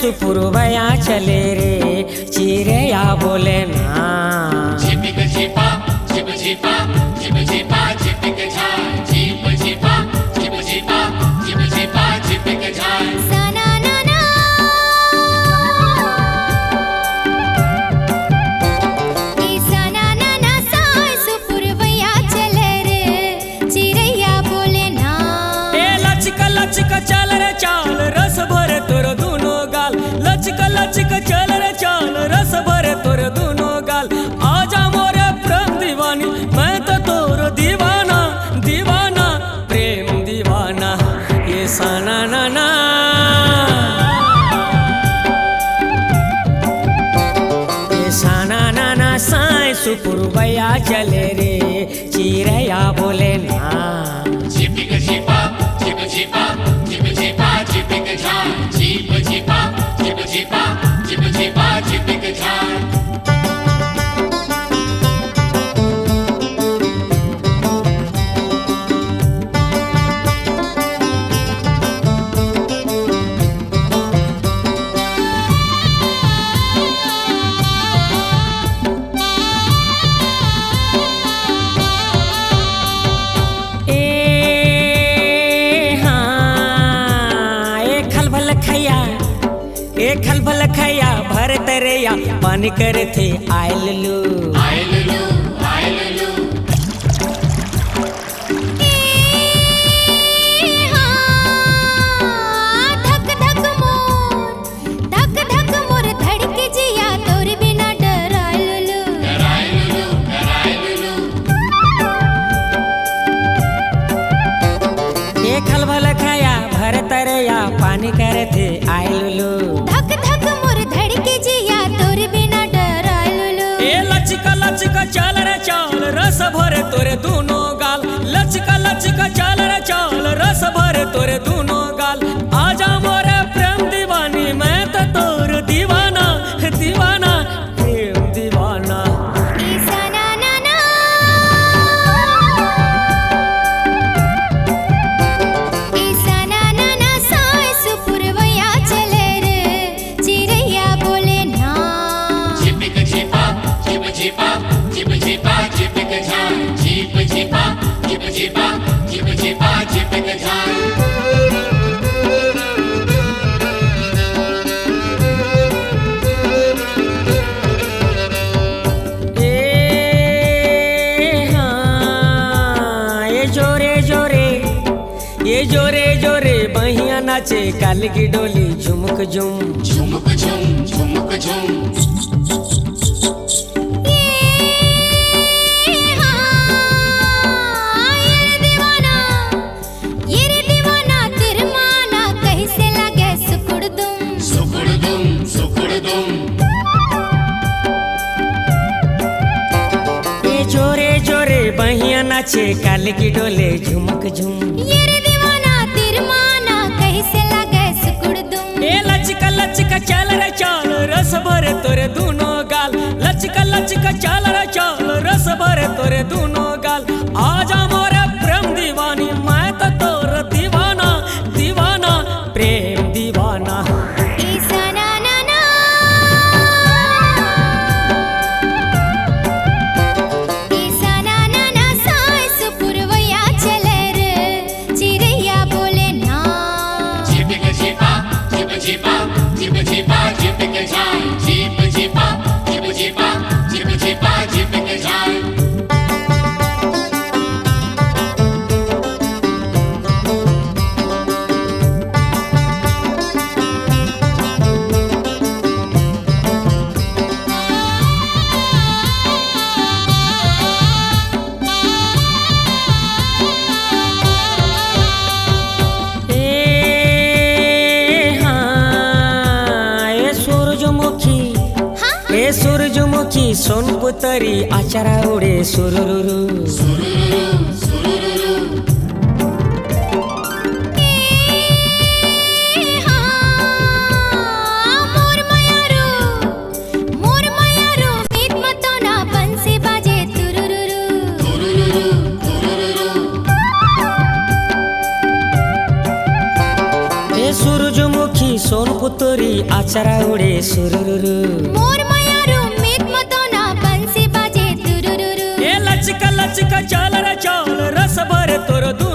सुपुरबया चले रे चिड़ैया बोले ना झिपिक झिपा झिप झिपा झिप झिपा झिपिक झाय झिप झिपा झिप झिपा झिप झिपा झिपिक झाय साना नाना ई साना नाना साय सुपुरबया चले रे चिड़ैया बोले ना ए लचक लचक चल रे चाल रस भरे तोर दूनो गाल लचक लचक चल रे चाल रस भरे तोर दूनो गाल आजा मोरे प्रेम दीवानी मैं तो तोर दीवाना दीवाना प्रेम दीवाना ये साना नाना ये साना नाना साई सुपुरबया चले रे चिड़ैया बोले ना झिपिक झिपा झिप झिपा झिप झिपा झिपिक झाय झिप झिपा झिप झिपा झिप झिपा झिपिक झाय खलबल खैया भर तरैया पानी करे थे आयल लू धक धक मोर धड़के जिया तोर बिना डरायलू ए खलबल खैया भर तरैया पानी करे थे आयल लू धक धक मोर धड़के जिया तोर बिना डरायलू ए लचक लचक चल रे चाल रस भरे तोरे दूनो गाल लचक लचक चल रे चाल रस भरे तोरे दूनो गाल आजा मोरे प्रेम दीवानी मैं तो तोर दीवाना दीवाना प्रेम दीवाना ई साना नाना ई साना नाना साय सुपुरबया चले रे चिड़ैया बोले ना झिपिक झिपा झिप झिपा झिप झिपा झिपिक झाय झिप झिपा झिप झिपा झिप झिपा झिपिक झाय ये जोरे जोरे बहिया नाचे काल की डोली झुमक झुम झुमक झुम झुमक झुम ये रे दीवाना तेरे माना कैसे लगे सुकुड़ दुम ये जोरे जोरे बहिया नाचे काल की डोले झुमक झुम ये रे दीवाना तेरे माना कैसे लगे सुकुड़ दुम ए लचक लचक चल रे चाल रस भरे तोरे दूनो गाल लचक लचक चल रे चाल रस भरे तोरे दूनो गाल आजा मोरे प्रेम दीवानी मैं तो तोर दीवाना दीवाना प्रेम दीवाना ई साना नाना ई साना नाना साय सुपुरबया चले सूरजमुखी सोनपुतरी आचारा उडे सुरुरुरु मोर मायारू मीत मतोना बंसी बाजे तुरुरुरु हे सूरजमुखी सोनपुतरी आचारा उडे सुरुरुरु मोर मायारू मीत मतोना बंसी बाजे तुरुरुरु ए लचका लचका चाल रे चाल रस भरे तोर दूनो